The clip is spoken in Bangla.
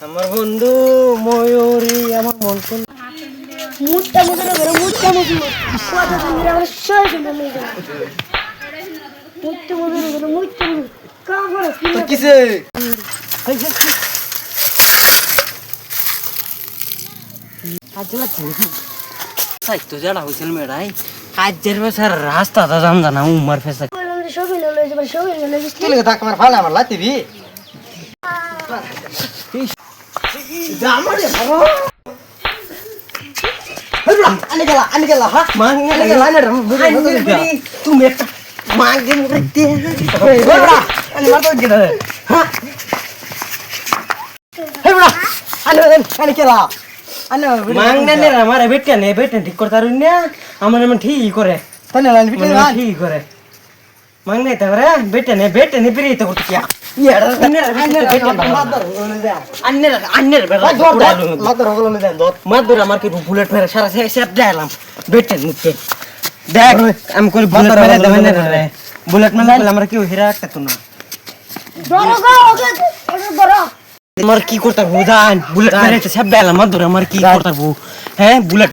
আমার বন্ধু ময়ূরী আমার মন কোন মুটটা মুটটা করে মুটটা মুটটা কথা শুনলে আমার সব শুনতে নেই মুটটা মুটটা করে মুটটা কাম করো কিসে আজ লাগছে সাই তো জানা হইছিল মেড়াই কাজের বেচার রাস্তাটা জান জানা উমার ফেসা সব লয়ে যাবে সব লয়ে যাবে কি লাগে থাক আমার ফালা আমার লাতিবি জামারে বাবা আনি গেলা হা মাঙ্গে গেলা না তুমি একটা মাঙ্গে মুরতে বড়া আনি মার তো গেলা হ্যাঁ হে বড়া আনি গেলা আনি মাঙ্গে নে আমারে বেটকে নে বেটে ঠিক করতে পারুন না আমার মন ঠিক করে তাই না বেটে ঠিক করে মাঙ্গে তারে বেটে নে বিরি তো করতে কিয়া ইয়ার আন্নের বেলা মাদর হলো না দেন দত মাদর আমার কি বুলেট মেরে সারা সেট দিলাম বেটে নিতে দেখ আমি কই বুলেট মেরে দেবেন না রে বুলেট মেরে আমরা কি হিরা একটা তো না বড় গো ওকে বড় আমার কি করতে বুঝান বুলেট মেরে সেট দিলাম মাদর আমার কি করতে হ্যাঁ বুলেট